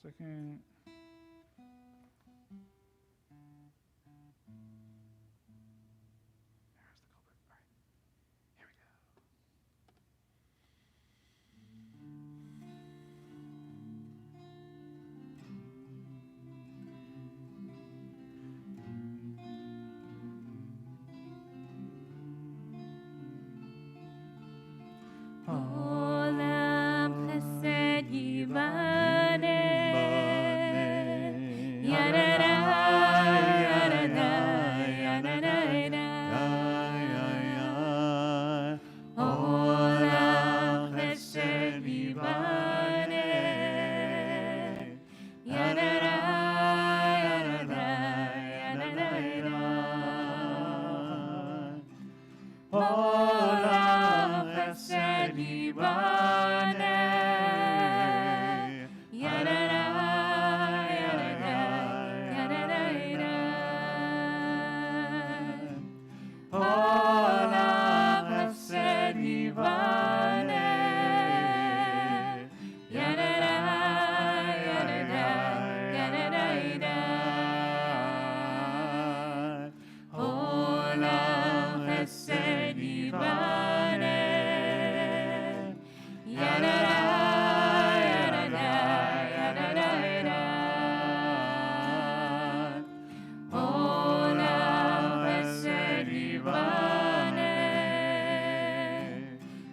Second. There's the culprit. All right. Here we go. Olam chesed yivane, yadada, yadada, yadada, yadada. Olam chesed yivane, yadada, yadada, yadada, yadada. Olam chesed yivane, yadada, yadada, yadada, yadada. Olam chesed yivane, yadada, yadada, yadada, yadada. Olam chesed yivane, yadada, yadada, yadada, yadada. Olam chesed yivane,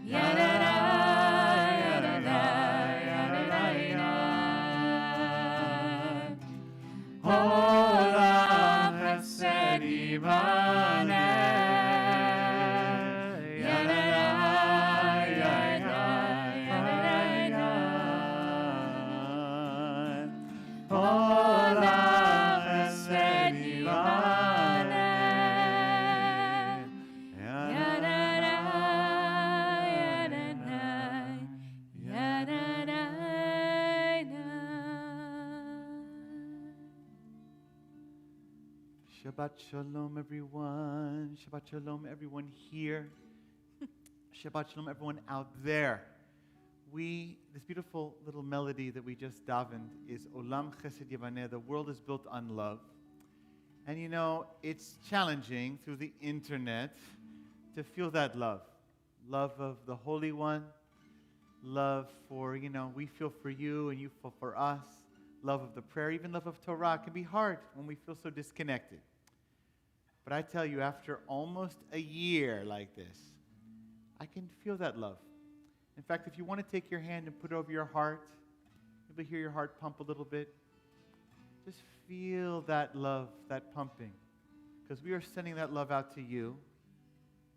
yadada, yadada, yadada, yadada. Olam chesed yivane, yadada, yadada, yadada, yadada. Olam chesed yivane, yadada, yadada, yadada, yadada. Shabbat Shalom, everyone. Shabbat Shalom, everyone here. Shabbat Shalom, everyone out there. This beautiful little melody that we just davened is Olam Chesed Yivaneh. The world is built on love. And you know, it's challenging through the internet to feel that love. Love of the Holy One. Love for, we feel for you and you feel for us. Love of the prayer, even love of Torah can be hard when we feel so disconnected. But I tell you, after almost a year like this, I can feel that love. In fact, if you want to take your hand and put it over your heart, maybe hear your heart pump a little bit. Just feel that love, that pumping. Because we are sending that love out to you.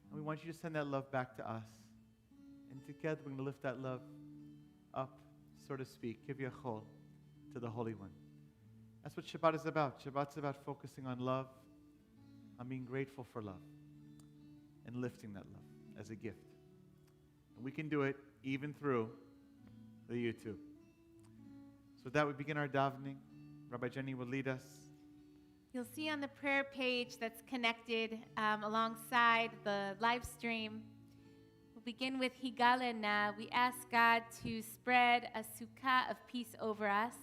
And we want you to send that love back to us. And together we're going to lift that love up, so to speak. Give you a chol to the Holy One. That's what Shabbat is about. Shabbat's about focusing on love, on being grateful for love, and lifting that love as a gift. And we can do it even through the YouTube. So with that, we begin our davening. Rabbi Jenny will lead us. You'll see on the prayer page that's connected alongside the live stream. We'll begin with Higalena. We ask God to spread a sukkah of peace over us.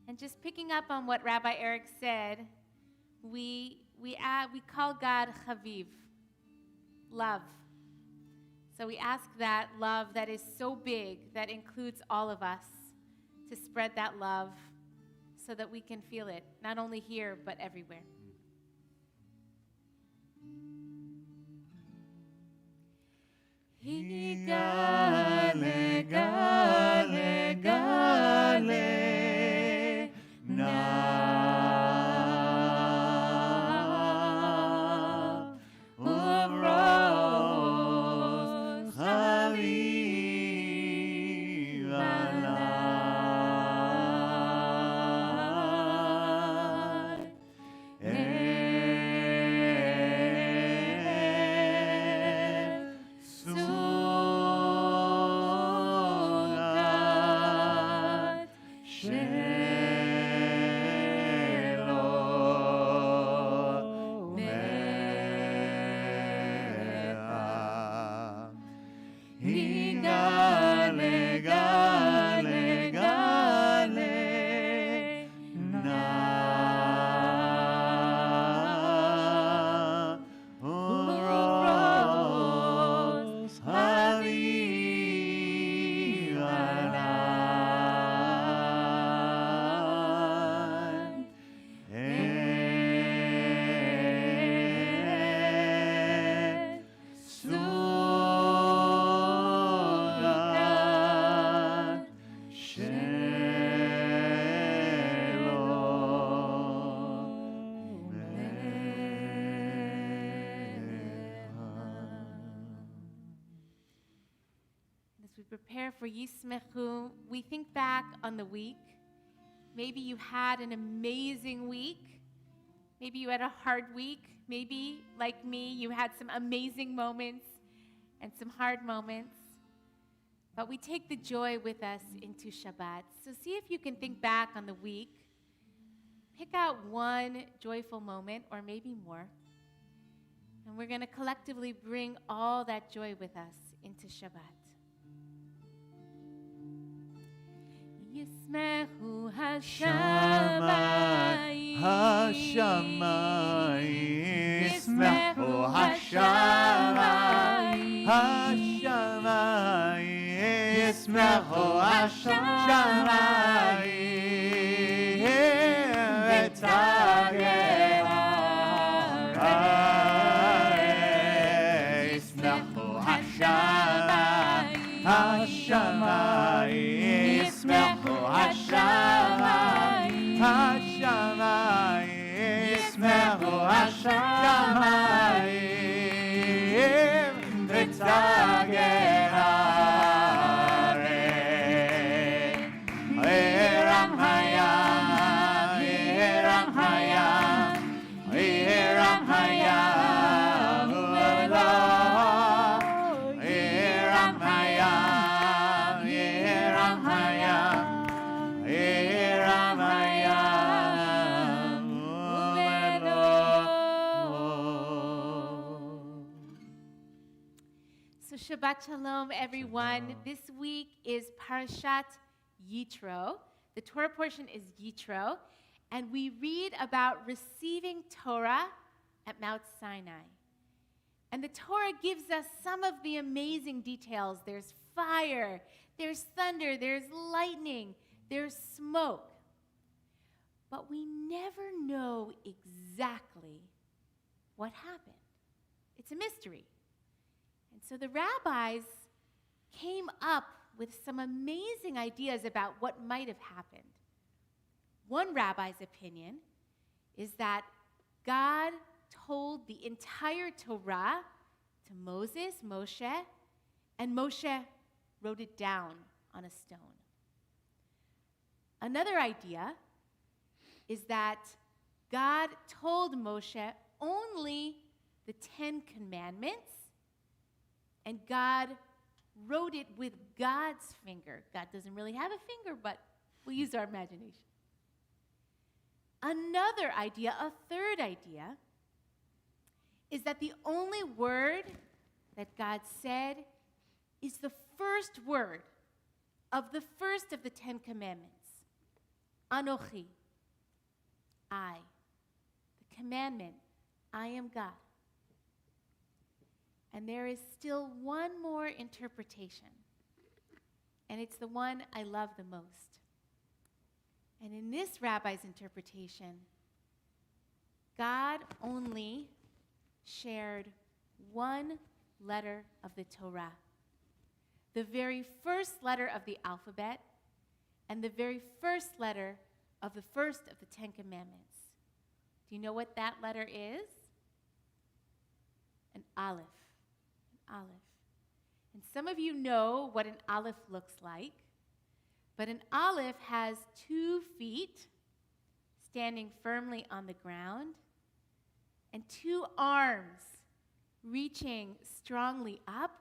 And just picking up on what Rabbi Eric said, we call God Chaviv, love. So we ask that love that is so big, that includes all of us, to spread that love so that we can feel it, not only here, but everywhere. Higale, gale, gale, na. So prepare for Yismechu, we think back on the week. Maybe you had an amazing week. Maybe you had a hard week. Maybe, like me, you had some amazing moments and some hard moments. But we take the joy with us into Shabbat. So see if you can think back on the week. Pick out one joyful moment, or maybe more. And we're going to collectively bring all that joy with us into Shabbat. Yismechu hashamayim, Hashamayim, Yismechu hashamayim, Hashamayim, Yismechu hashamayim, v'tageh ha'arei, Yismechu hashamayim, Hashamayim, Yismechu hashamayim, Hashamayim, Yismechu hashamayim, v'tageh ha'arei. Eram hayam, Eram hayam, Eram hayam, Eloah. Eram hayam, Eram hayam, Eram hayam, Eloah. So Shabbat Shalom, everyone. This week is Parashat Yitro. The Torah portion is Yitro, and we read about receiving Torah at Mount Sinai. And the Torah gives us some of the amazing details. There's fire, there's thunder, there's lightning, there's smoke. But we never know exactly what happened. It's a mystery. And so the rabbis came up with some amazing ideas about what might have happened. One rabbi's opinion is that God told the entire Torah to Moses, Moshe, and Moshe wrote it down on a stone. Another idea is that God told Moshe only the 10 Commandments, and God wrote it with God's finger. God doesn't really have a finger, but we'll use our imagination. Another idea, a third idea, is that the only word that God said is the first word of the first of the 10 Commandments. Anochi, I. The commandment, I am God. And there is still one more interpretation, and it's the one I love the most. And in this rabbi's interpretation, God only shared one letter of the Torah, the very first letter of the alphabet, and the very first letter of the first of the 10 Commandments. Do you know what that letter is? An aleph. Aleph. And some of you know what an aleph looks like, but an aleph has 2 feet standing firmly on the ground and 2 arms reaching strongly up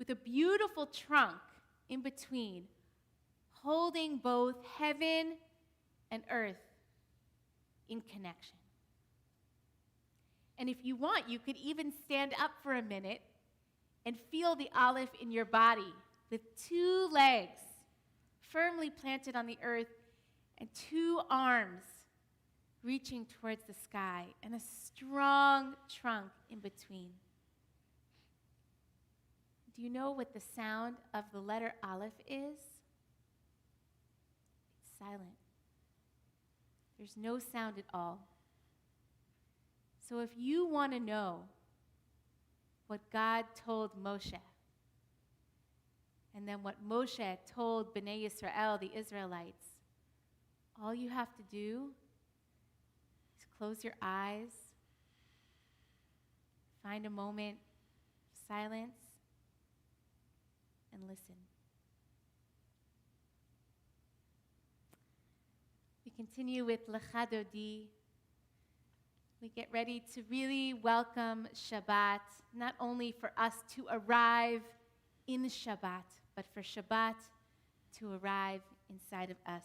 with a beautiful trunk in between, holding both heaven and earth in connection. And if you want, you could even stand up for a minute and feel the aleph in your body with 2 legs firmly planted on the earth and 2 arms reaching towards the sky and a strong trunk in between. Do you know what the sound of the letter aleph is? It's silent. There's no sound at all. So if you want to know what God told Moshe, and then what Moshe told Bnei Yisrael, the Israelites, all you have to do is close your eyes, find a moment of silence, and listen. continue with Lecha Dodi, we get ready to really welcome Shabbat, not only for us to arrive in Shabbat, but for Shabbat to arrive inside of us.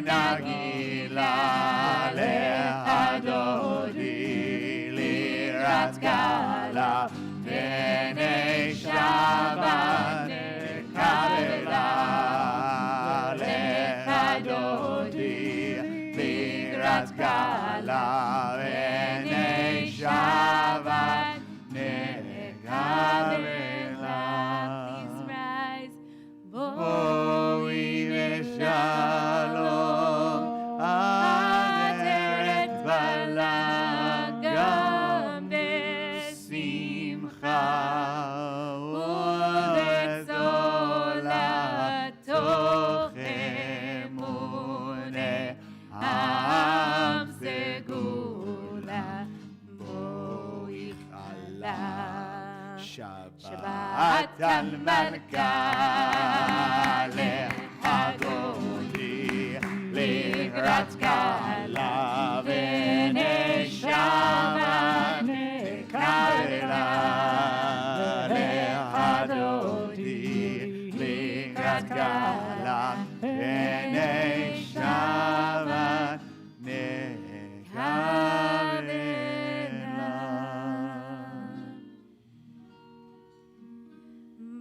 ונגילה לאדוני Shabbat nekabela lecha dodi likrat kala v'nei Shabbat nekabela. Please rise. Boi v'shalom aderet balagam besimcha ובצולתו אמונה עם סגולה בואי חלה שבת על מלכה לאדוני לקראת קלה ונשבת נקרלה לאדוני לקראת קלה ונשבת נקרלה.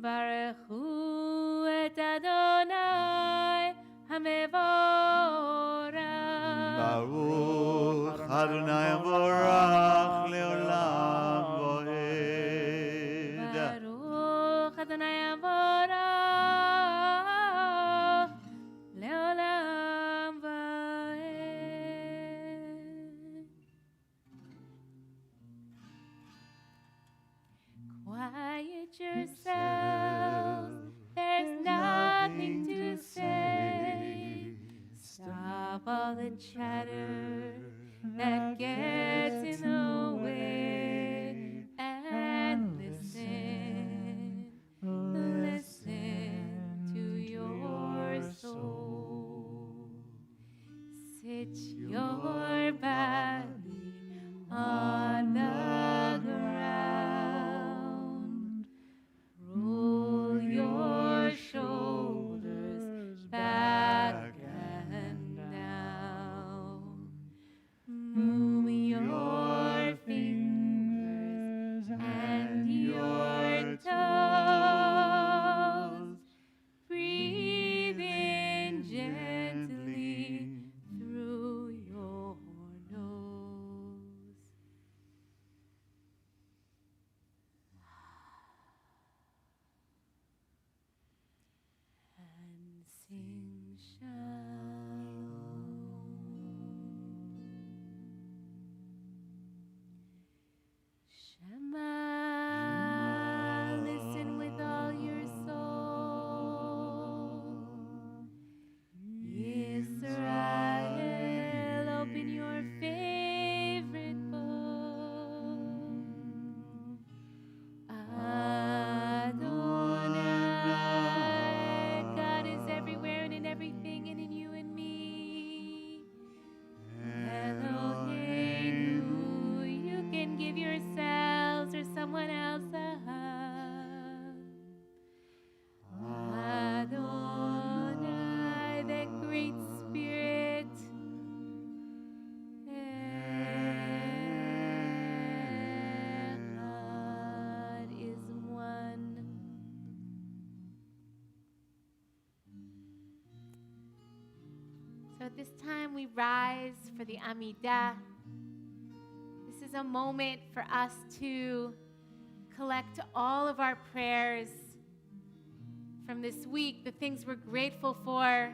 ברכו את אדוני המבורך. ברוך אדוני המבורך לעולם ועד. ברוך אדוני המבורך לעולם ועד. Quiet yourselves, there's nothing to say. Stop all the chatter that gets in the way and listen, listen to your soul. Sit your body on the ground. Roll your shoulders back and down. Move your fingers and your toes. Breathe in gently through your nose. And sing shalom. Shema, listen with all your soul. Israel, open your favorite book. Adonai, God is everywhere and in everything and in you and me. Eloheinu, you can give yourselves or someone else a hug. Adonai, the great spirit. Echad is one. So at this time we rise for the Amidah. This is a moment for us to collect all of our prayers from this week, the things we're grateful for,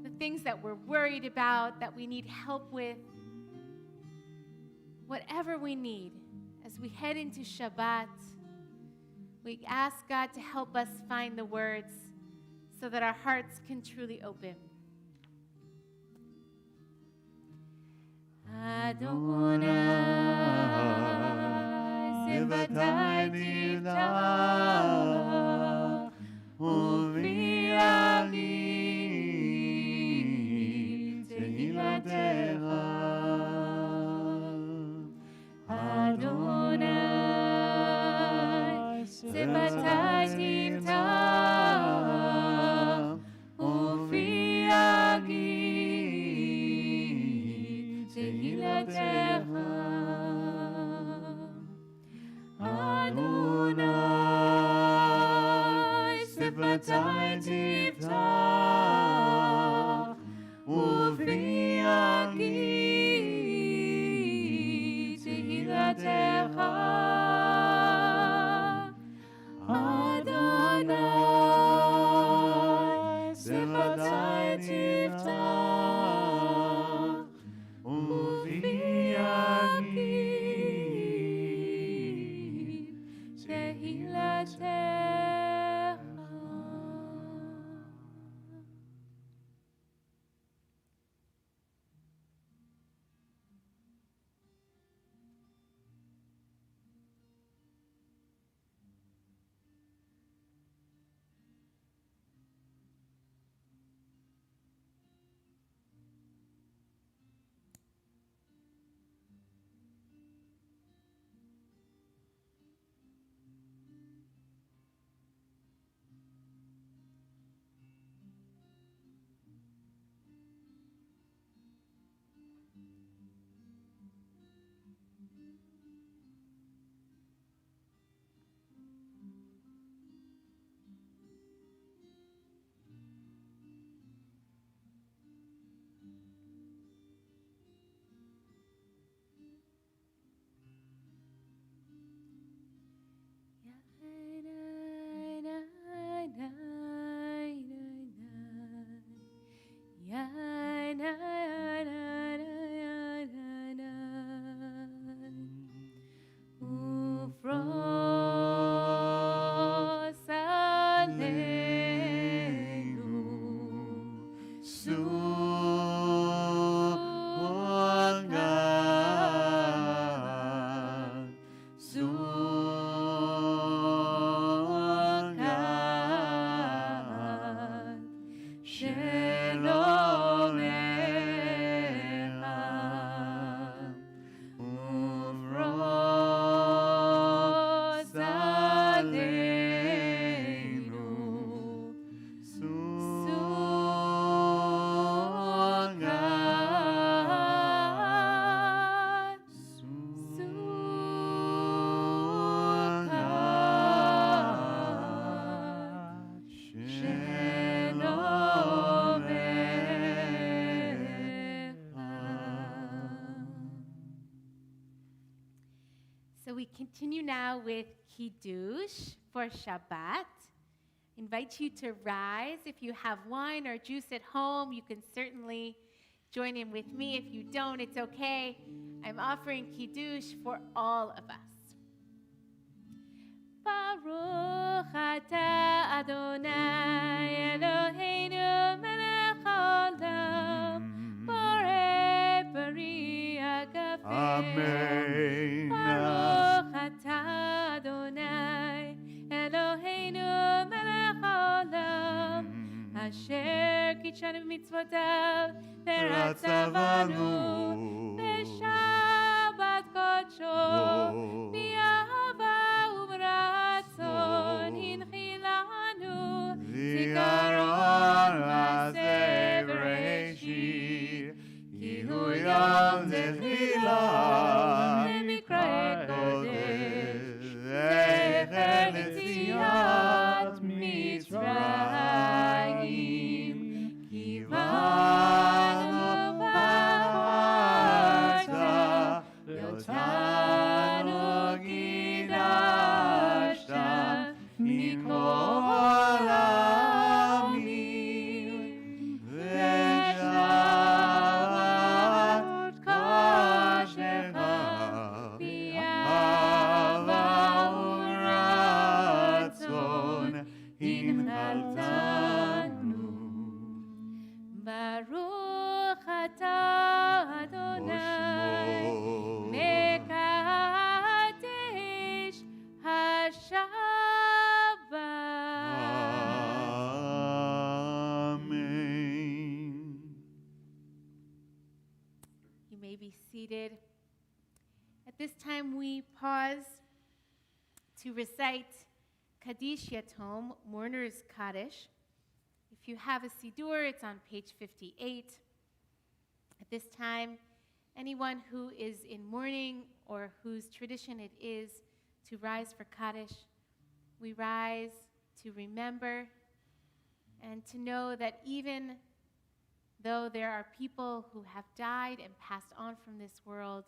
the things that we're worried about, that we need help with, whatever we need. As we head into Shabbat, we ask God to help us find the words so that our hearts can truly open. Adonai, Zivatai Tivtah, Uvri Agi Tehilatecha. Adonai, Zivatai Tivtah, Uvri Agi Tehilatecha. Adonai, ודאי תפתח, ובי אגיד תהילתך. אדוני, זה ודאי תפתח, ובי אגיד תהילתך. So we continue now with Kiddush for Shabbat. Invite you to rise. If you have wine or juice at home, you can certainly join in with me. If you don't, it's okay. I'm offering Kiddush for all of us. Baruch atah Adonai Eloheinu melech haolam, borei peri hagafel. Amen. Baruch atah Adonai Eloheinu melech haolam, asher kitshanu b'mitzvotav v'ratzavanu b'shabbat kodsho b'ahava u'b'ratzon hinchilanu zikaron ma'aseh b'reshit ki hu yom zechila למקראי קודש זכר ליציאת מצרים קיבלנו בחרת ואותנו קידשת מכל העמים ושבת קודשך Baruch atah Adonai mekadesh hashabbat. Amen. You may be seated. At this time, we pause to recite Kaddish Yatom, Mourner's Kaddish. If you have a Siddur, it's on page 58. At this time, anyone who is in mourning or whose tradition it is to rise for Kaddish, we rise to remember and to know that even though there are people who have died and passed on from this world,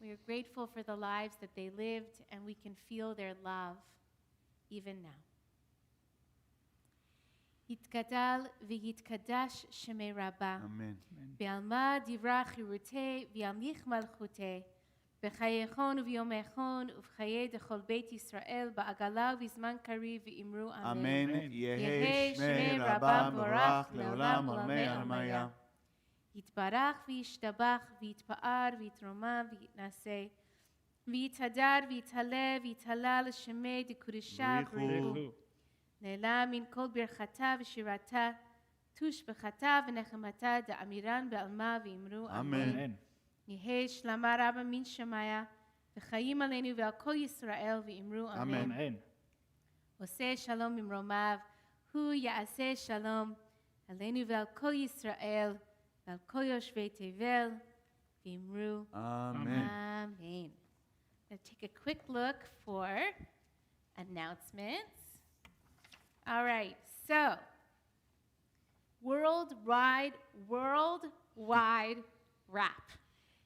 we are grateful for the lives that they lived, and we can feel their love even now. יתגדל ויתקדש שמי רבה. אמן. בעלמא דברה חירותי וימליך מלכותי. בחייכון וביומכון ובחיי דכל בית ישראל בעגלה ובזמן קריב ואמרו אמן. אמן. יהי שמי רבה מבורך לעולם עולמי עלמיה. יתברך וישתבח ויתפאר ויתרומם ויתנשא. ויתהדר ויתהלל ויתהלל לשמי דקודשה בריחו. נעלה מן כל ברכתה ושירתה, תושבחתה ונחמתה דאמירן בעלמה ואמרו אמן. יהי שלמה רבה מן שמיה, וחיים עלינו ועל כל ישראל ואמרו אמן. עושה שלום ממרומיו, הוא יעשה שלום עלינו ועל כל ישראל ועל כל יושבי תבל ואמרו אמן. Amen. Let's take a quick look for announcements. All right, so worldwide wrap.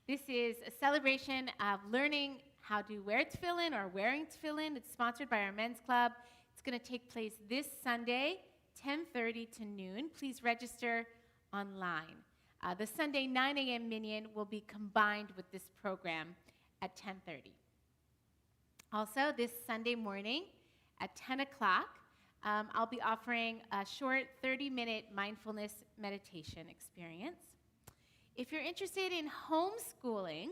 This is a celebration of learning how to wear tefillin or wearing tefillin. It's sponsored by our men's club. It's going to take place this Sunday, 10:30 to noon. Please register online. The Sunday 9 a.m. minyan will be combined with this program at 10:30. Also, this Sunday morning at 10 o'clock, I'll be offering a short 30-minute mindfulness meditation experience. If you're interested in homeschooling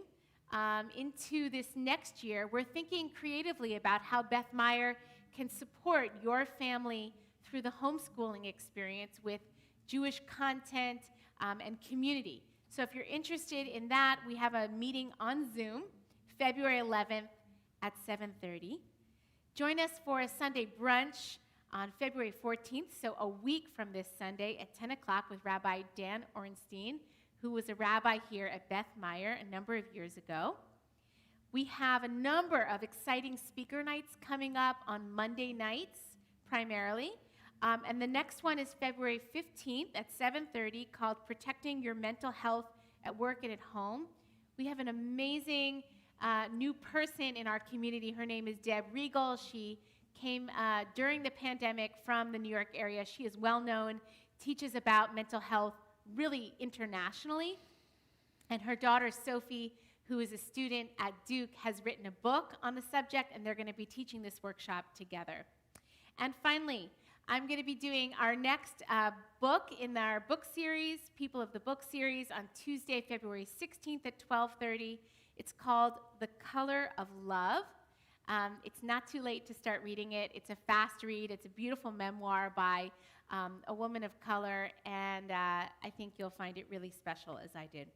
into this next year, we're thinking creatively about how Beth Meyer can support your family through the homeschooling experience with Jewish content and community. So if you're interested in that, we have a meeting on Zoom, February 11th at 7:30. Join us for a Sunday brunch on February 14th, so a week from this Sunday at 10 o'clock with Rabbi Dan Ornstein, who was a rabbi here at Beth Meyer a number of years ago. We have a number of exciting speaker nights coming up on Monday nights, primarily. And the next one is February 15th at 7:30, called Protecting Your Mental Health at Work and at Home. We have an amazing new person in our community. Her name is Deb Regal. She came during the pandemic from the New York area. She is well known, teaches about mental health really internationally. And her daughter, Sophie, who is a student at Duke, has written a book on the subject, and they're going to be teaching this workshop together. And finally, I'm going to be doing our next book in our book series, People of the Book series, on Tuesday, February 16th at 12:30. It's called The Color of Love. It's not too late to start reading it. It's a fast read. It's a beautiful memoir by a woman of color, and I think you'll find it really special, as I did.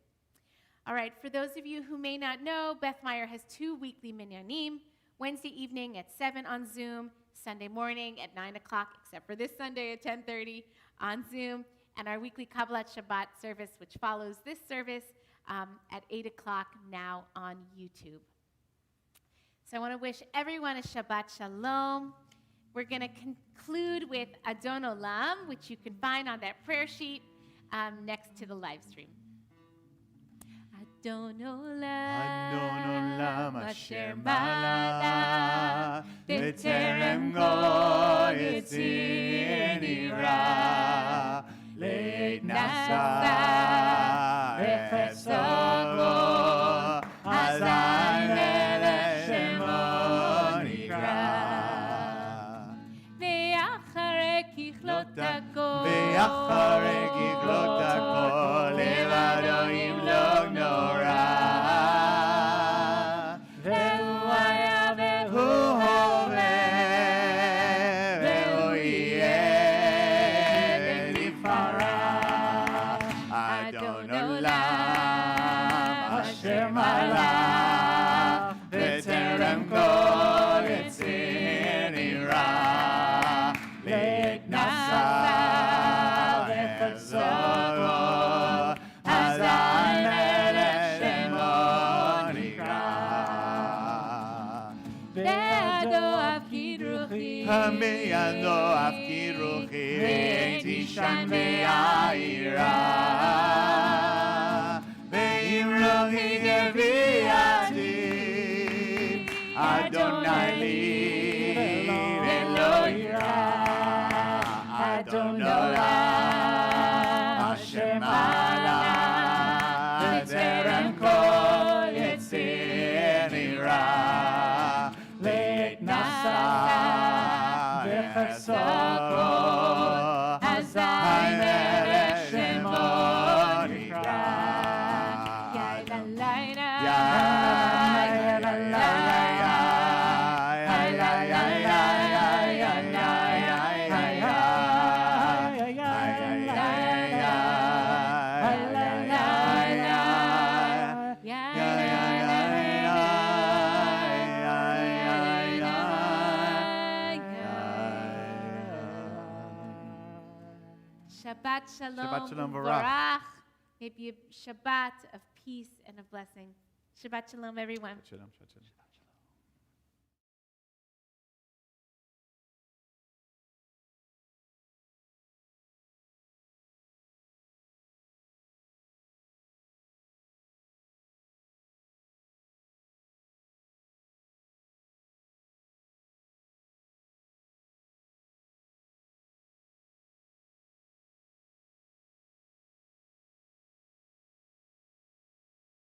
All right, for those of you who may not know, Beth Meyer has 2 weekly minyanim, Wednesday evening at 7 on Zoom, Sunday morning at 9 o'clock, except for this Sunday at 10:30 on Zoom, and our weekly Kabbalat Shabbat service, which follows this service at 8 o'clock now on YouTube. So I want to wish everyone a Shabbat Shalom. We're going to conclude with Adon Olam, which you can find on that prayer sheet next to the live stream. Adon Olam, Asher Mala, B'terem Goy Etzir Nira, Leit Nasa, V'chesogo, Hazai Melech Shemo Nikra, Ve'acharei kichlot hakol, Ve'acharei kichlot hakol, Levado yimlog nora, Ve'hu haya ve'hu hove, Ve'hu yeh v'nifara, Adon Olam, Asher Malach, B'terem kol Yetzir Nira, Leit Nasa, V'chesogo, Hazai לא אפקיר רוחי תישן ויעירה ואם רוחי גביעתי אדוני לי ולא יירא אדוני אשר מעלה בטרם כל יציר נראה לעת נשא וחסרו אזי מלך שמו נקרא יאללה לילה יאללה Shabbat Shalom, Shabbat Shalom, Barach. May it be a Shabbat of peace and of blessing. Shabbat Shalom, everyone. Shabbat Shalom.